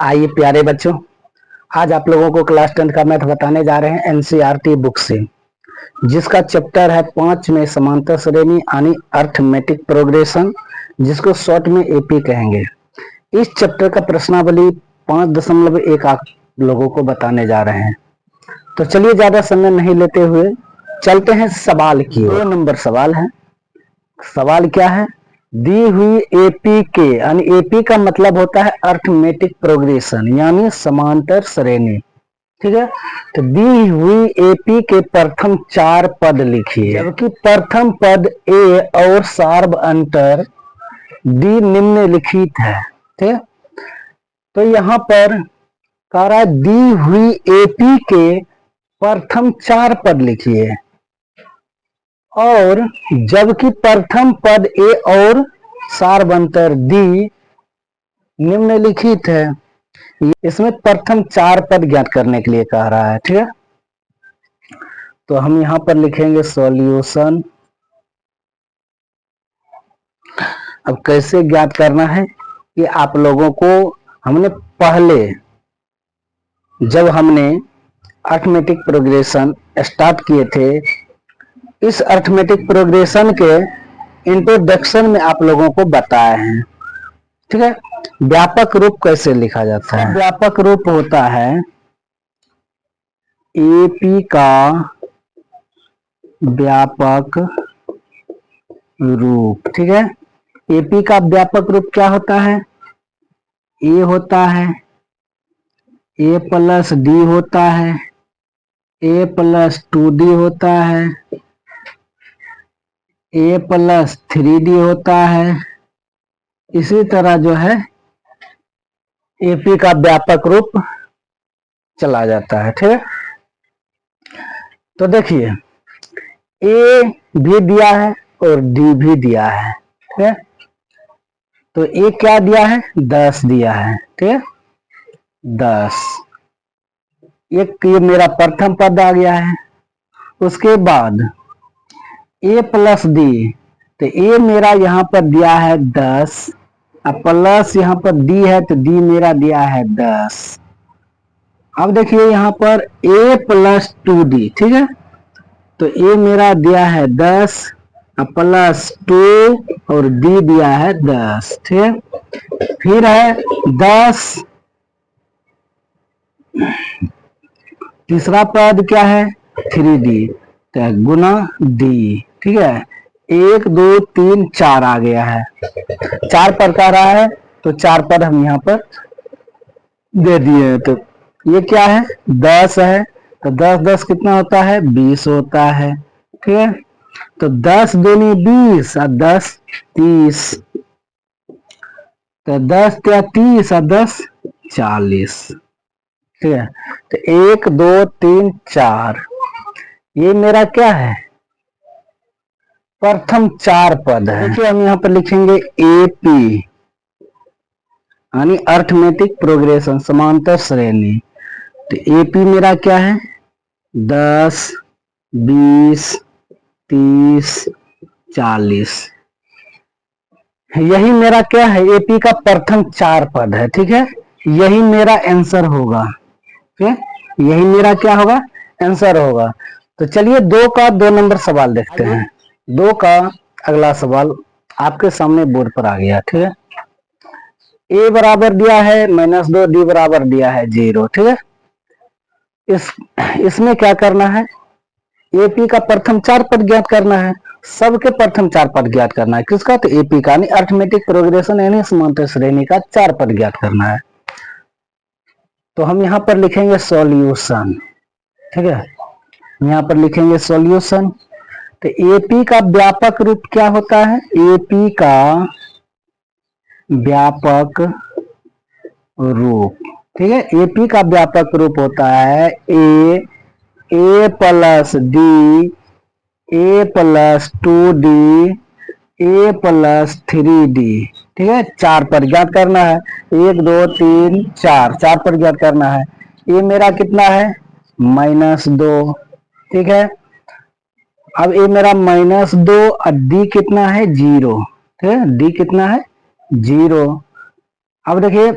आइए प्यारे बच्चों, आज आप लोगों को क्लास 10 का मैथ बताने जा रहे हैं एनसीईआरटी बुक से, जिसका चैप्टर है 5 में समांतर श्रेणी यानी अर्थमेटिक प्रोग्रेशन, जिसको शॉर्ट में एपी कहेंगे। इस चैप्टर का प्रश्नावली 5.1 आप लोगों को बताने जा रहे हैं। तो चलिए ज्यादा समय नहीं लेते हुए चलते हैं सवाल की ओर। 2 नंबर सवाल है। सवाल क्या है? दी हुई एपी के, यानी एपी का मतलब होता है अर्थमेटिक प्रोग्रेशन यानी समांतर श्रेणी। ठीक है, तो दी हुई एपी के प्रथम 4 पद लिखिए, जबकि प्रथम पद ए और सार्व अंतर डी निम्नलिखित है। ठीक है, तो यहां पर कह रहा है दी हुई एपी के प्रथम 4 पद लिखिए, और जबकि प्रथम पद ए और सार्वंतर डी निम्नलिखित है। इसमें प्रथम 4 पद ज्ञात करने के लिए कह रहा है। ठीक है, तो हम यहां पर लिखेंगे सॉल्यूशन। अब कैसे ज्ञात करना है कि आप लोगों को हमने पहले जब हमने अर्थमेटिक प्रोग्रेशन स्टार्ट किए थे, इस अर्थमेटिक प्रोग्रेशन के इंट्रोडक्शन में आप लोगों को बताए हैं। ठीक है, व्यापक रूप कैसे लिखा जाता है? व्यापक रूप होता है एपी का व्यापक रूप। ठीक है, एपी का व्यापक रूप क्या होता है? ए होता है, ए प्लस डी होता है, ए प्लस 2डी होता है, ए प्लस 3डी होता है। इसी तरह जो है एपी का व्यापक रूप चला जाता है। ठीक है, तो देखिए ए भी दिया है और डी भी दिया है। ठीक है, तो ए क्या दिया है? 10 दिया है। ठीक है, 10 एक ये मेरा प्रथम पद आ गया है। उसके बाद ए प्लस डी, तो ए मेरा यहाँ पर दिया है 10, अब प्लस यहाँ पर डी है तो डी मेरा दिया है 10। अब देखिए यहाँ पर ए प्लस 2डी। ठीक है, तो ए मेरा दिया है 10, अब प्लस 2 और डी दिया है 10। ठीक है, फिर है 10, तीसरा पद क्या है? 3D, तो गुना डी। ठीक है, 1 2 3 4 आ गया है। 4 पद का रहा है तो 4 पद हम यहाँ पर दे दिए। तो ये क्या है? 10 है, तो 10 10 कितना होता है? 20 होता है। ठीक है, तो 10 दूनी 20 और 10 30, तो 10 क्या 30 और 10 40। ठीक है, तो 1 2 3 4 ये मेरा क्या है? प्रथम 4 पद है। देखिए हम यहाँ पर लिखेंगे एपी यानी अर्थमेटिक प्रोग्रेशन समांतर श्रेणी। तो एपी मेरा क्या है? 10 20 30 40, यही मेरा क्या है? एपी का प्रथम 4 पद है। ठीक है, यही मेरा आंसर होगा। ठीक है, यही मेरा क्या होगा? आंसर होगा। तो चलिए 2 का 2 नंबर सवाल देखते हैं। 2 का अगला सवाल आपके सामने बोर्ड पर आ गया। ठीक है, ए बराबर दिया है -2, डी बराबर दिया है 0। ठीक है, इसमें क्या करना है? एपी का प्रथम 4 पद ज्ञात करना है। सबके प्रथम 4 पद ज्ञात करना है। किसका? तो एपी का, यानी अर्थमेटिक प्रोग्रेशन यानी समांतर श्रेणी का 4 पद ज्ञात करना है। तो हम यहां पर लिखेंगे सॉल्यूशन। ठीक है, यहां पर लिखेंगे सॉल्यूशन। तो एपी का व्यापक रूप क्या होता है? एपी का व्यापक रूप, ठीक है, एपी का व्यापक रूप होता है ए प्लस डी, ए प्लस 2डी, ए प्लस 3डी। ठीक है, 4 पर ज्ञात करना है। 1 2 3 4, 4 पर ज्ञात करना है। ये मेरा कितना है? -2। ठीक है, अब ये मेरा -2 और डी कितना है? 0। ठीक है, डी कितना है? 0। अब देखिए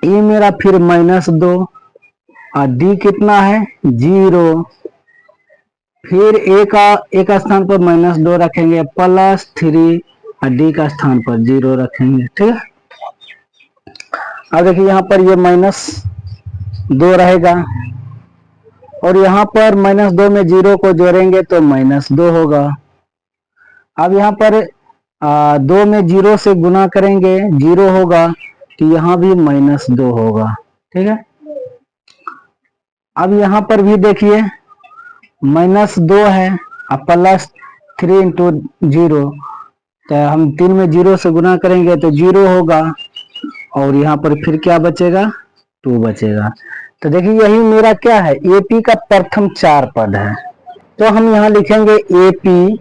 ये मेरा फिर -2 और डी कितना है 0, फिर एक स्थान पर -2 रखेंगे +3 और डी का स्थान पर 0 रखेंगे। ठीक है, अब देखिए यहाँ पर ये -2 रहेगा और यहाँ पर -2 में 0 को जोड़ेंगे तो -2 होगा। अब यहाँ पर 2 में 0 से गुना करेंगे 0 होगा, तो यहाँ भी -2 होगा। ठीक है, अब यहाँ पर भी देखिए -2 है अब +3 इंटू 0, तो हम 3 में 0 से गुना करेंगे तो 0 होगा और यहाँ पर फिर क्या बचेगा 2 बचेगा। तो देखिए यही मेरा क्या है एपी का प्रथम 4 पद है। तो हम यहाँ लिखेंगे एपी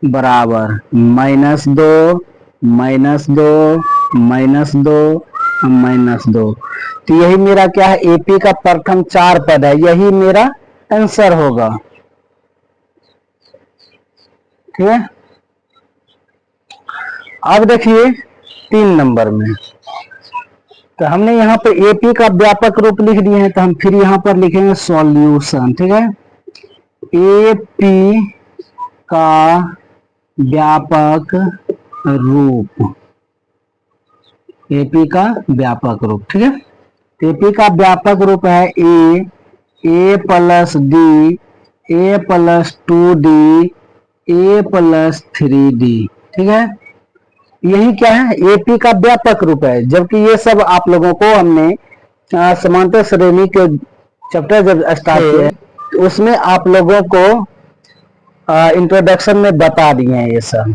बराबर -2 -2 -2 -2। तो यही मेरा क्या है एपी का प्रथम 4 पद है, यही मेरा आंसर होगा। ठीक है, अब देखिए 3 नंबर में, तो हमने यहाँ पे एपी का व्यापक रूप लिख दिए हैं, तो हम फिर यहाँ पर लिखेंगे सॉल्यूशन। ठीक है, एपी का व्यापक रूप, एपी का व्यापक रूप। ठीक है, एपी का व्यापक रूप है ए प्लस डी, ए प्लस 2डी, ए प्लस 3डी। ठीक है, यही क्या है एपी का व्यापक रूप है, जबकि ये सब आप लोगों को हमने समांतर श्रेणी के चैप्टर जब स्टार्ट किए तो उसमें आप लोगों को इंट्रोडक्शन में बता दिए हैं ये सब।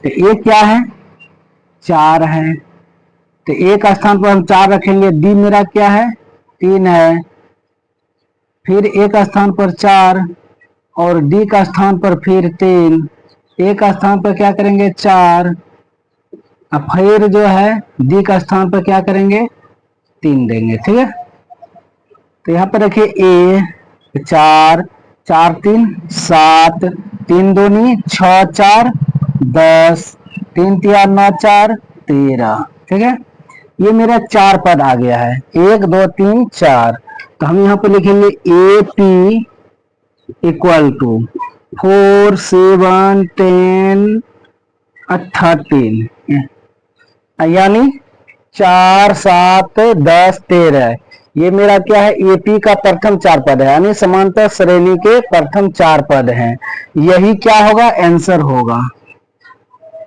तो ये क्या है 4 है, तो एक स्थान पर हम 4 रखेंगे, डी मेरा क्या है 3 है, फिर एक स्थान पर 4 और डी का स्थान पर फिर 3, एक स्थान पर क्या करेंगे 4, अब फिर जो है डी का स्थान पर क्या करेंगे 3 देंगे। ठीक है, तो यहाँ पर रखिए ए 4 4 3 7, 3 दूनी 6 4 10, 3 3 9 4 13। ठीक है, ये मेरा 4 पद आ गया है 1 2 3 4। तो हम यहाँ पे लिखेंगे ए पी इक्वल टू 4 7 10 13, यानी 4 7 10 13। ये मेरा क्या है एपी का प्रथम 4 पद है, यानी समांतर श्रेणी के प्रथम 4 पद हैं, यही क्या होगा आंसर होगा।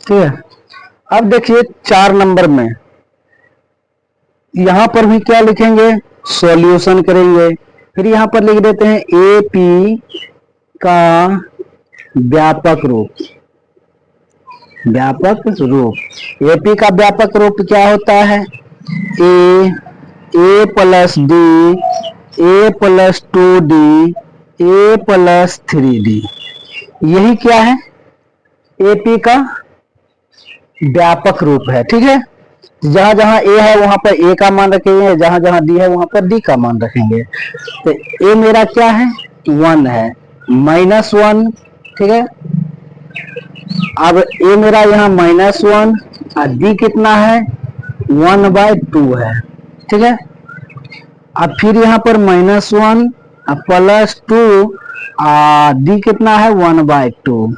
ठीक है, अब देखिए 4 नंबर में यहां पर भी क्या लिखेंगे सॉल्यूशन करेंगे, फिर यहां पर लिख देते हैं एपी का व्यापक रूप। व्यापक रूप एपी का व्यापक रूप क्या होता है ए प्लस डी, ए प्लस 2डी, ए प्लस 3डी। यही क्या है एपी का व्यापक रूप है। ठीक है, जहां जहां ए है वहां पर ए का मान रखेंगे, जहां जहां डी है वहां पर डी का मान रखेंगे। तो ए मेरा क्या है 1 है -1। ठीक है, अब ए मेरा यहाँ -1 और डी कितना है 1/2 है। ठीक है, अब फिर यहाँ पर -1 +2 डी कितना है 1/2,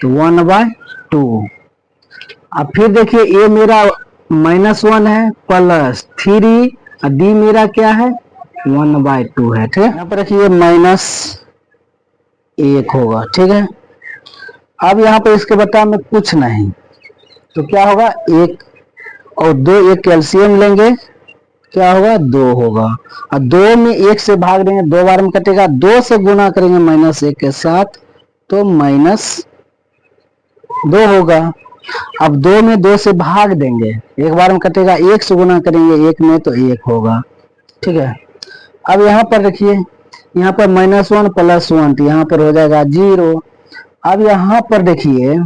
तो 1/2। अब फिर देखिए ए मेरा -1 है +3 और डी मेरा क्या है 1/2 है। ठीक है, यहाँ पर देखिए -1 होगा। ठीक है, अब यहाँ पर इसके बता में कुछ नहीं, तो क्या होगा 1 और 2, एक कैल्शियम लेंगे क्या होगा 2 होगा, और 2 में 1 से भाग देंगे 2 बार में कटेगा, 2 से गुना करेंगे -1 के साथ तो -2 होगा। अब 2 में 2 से भाग देंगे, एक बार में कटेगा, 1 से गुना करेंगे 1 में तो 1 होगा। ठीक है, अब यहाँ पर देखिए यहाँ पर -1 + 1 तो यहाँ पर हो जाएगा 0। अब यहाँ पर देखिए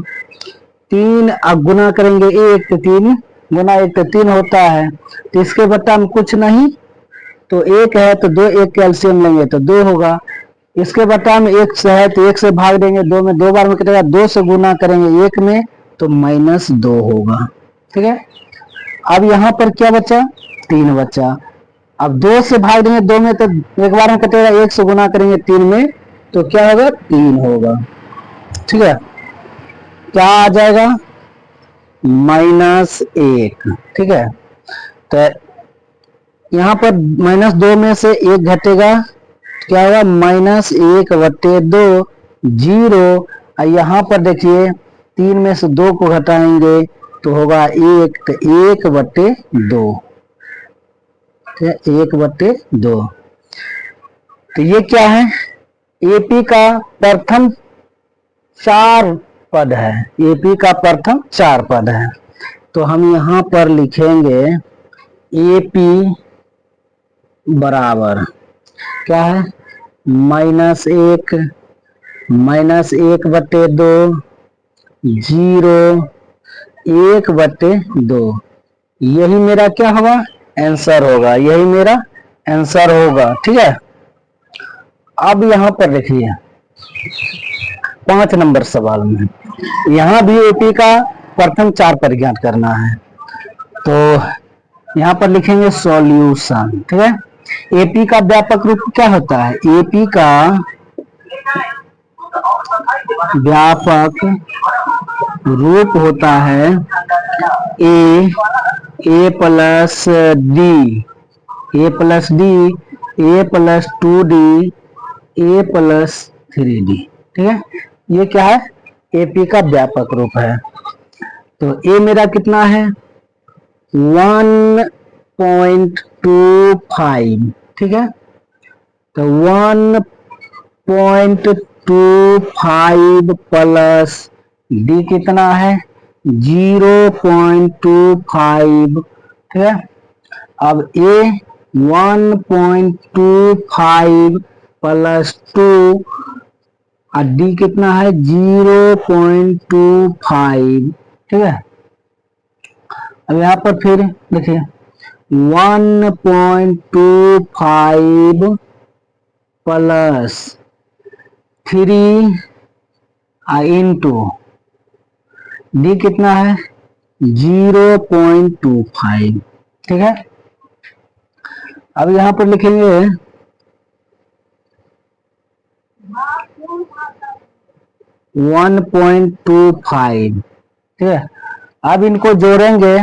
3 अब गुना करेंगे 1 तो 3 गुना 1 तो 3 होता है, तो इसके बता में कुछ नहीं, तो 1 है तो 2 एक कैल्शियम लेंगे तो 2 होगा। इसके बता में 1 से है तो 1 से भाग देंगे, 2 में 2 बार में कटेगा, 2 से गुना करेंगे 1 में तो -2 होगा। ठीक है, अब यहाँ पर क्या बचा, 3 बचा। अब 2 से भाग देंगे, 2 में तो एक बार में कटेगा, 1 से गुना करेंगे 3 में तो क्या होगा, 3 होगा। ठीक है, क्या आ जाएगा, -1। ठीक है, तो यहाँ पर -2 में से 1 घटेगा, क्या होगा, -1/2, 0। यहाँ पर देखिए 3 में से 2 को घटाएंगे तो होगा 1, तो 1/2। ठीक है, 1/2। तो ये क्या है, एपी का प्रथम 4 पद है, एपी का प्रथम 4 पद है। तो हम यहाँ पर लिखेंगे एपी बराबर क्या है, -1, -1/2, 0, 1/2। यही मेरा क्या होगा, आंसर होगा, यही मेरा आंसर होगा। ठीक है, अब यहाँ पर देखिए 5 नंबर सवाल में यहाँ भी एपी का प्रथम 4 पद ज्ञात करना है। तो यहाँ पर लिखेंगे सॉल्यूशन। ठीक है, एपी का व्यापक रूप क्या होता है, एपी का व्यापक रूप होता है ए प्लस डी, ए प्लस डी, ए प्लस 2D, ए प्लस 3D। ठीक है, ये क्या है, एपी का व्यापक रूप है। तो ए मेरा कितना है, 1.25। ठीक है, तो 1.25 प्लस डी कितना है, 0.25। ठीक है, अब ए 1.25 प्लस 2 और डी कितना है, 0.25। ठीक है, अब यहाँ पर फिर देखिए 1.25 प्लस 3 इंटू डी कितना है, 0.25। ठीक है, अब यहाँ पर लिखेंगे 1.25। ठीक है, अब इनको जोड़ेंगे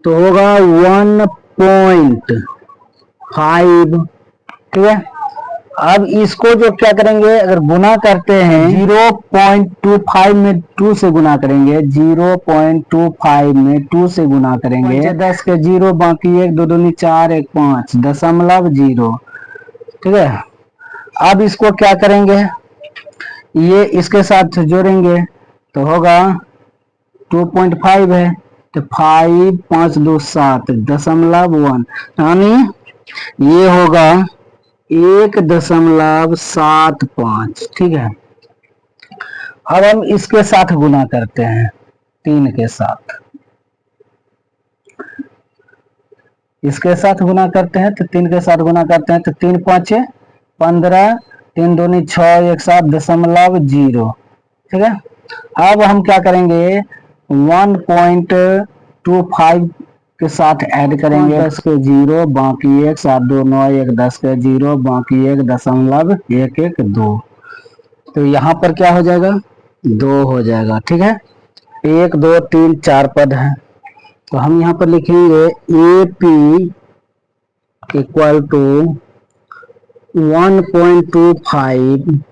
तो होगा 1.5। ठीक है, अब इसको जो क्या करेंगे, अगर गुना करते हैं 0.25 में 2 से गुना करेंगे, 0.25 में 2 से गुना करेंगे, 10 के 0 बाकी 1, 2 दूनी 4, 1 5 0.0। ठीक है, अब इसको क्या करेंगे, ये इसके साथ जोड़ेंगे तो होगा 2.5 है, तो 5 5 2 7 0.1, यानी ये होगा 1.75। ठीक है, अब हम इसके साथ गुना करते हैं, 3 के साथ, इसके साथ गुना करते हैं, तो 3 के साथ गुना करते हैं तो 3 5 15, 3 दूनी 6, 1 7 0.0। ठीक है, अब हम क्या करेंगे, 1.25 के साथ ऐड करेंगे, 10 के 0 बाकी 1, 7 2 9 1, 10 के 0 बाकी 1.112। तो यहाँ पर क्या हो जाएगा, 2 हो जाएगा। ठीक है, 1 2 3 4 पद है, तो हम यहाँ पर लिखेंगे AP इक्वल टू 1.25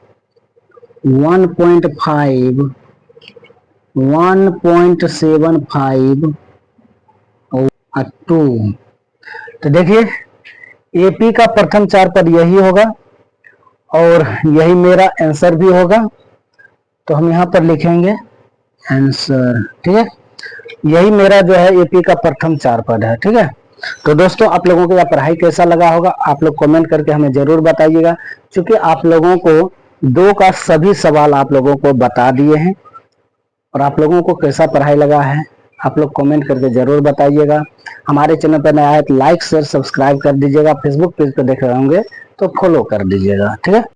1.5 1.75 और 2। तो देखिए एपी का प्रथम 4 पद यही होगा और यही मेरा आंसर भी होगा। तो हम यहाँ पर लिखेंगे आंसर। ठीक है, यही मेरा जो है एपी का प्रथम 4 पद है। ठीक है, तो दोस्तों आप लोगों को यह पढ़ाई कैसा लगा होगा आप लोग कमेंट करके हमें जरूर बताइएगा, क्योंकि आप लोगों को 2 का सभी सवाल आप लोगों को बता दिए हैं और आप लोगों को कैसा पढ़ाई लगा है आप लोग कमेंट करके जरूर बताइएगा। हमारे चैनल पर नया है तो लाइक शेयर सब्सक्राइब कर दीजिएगा, फेसबुक पेज पर देख रहे होंगे तो फॉलो कर दीजिएगा। ठीक है।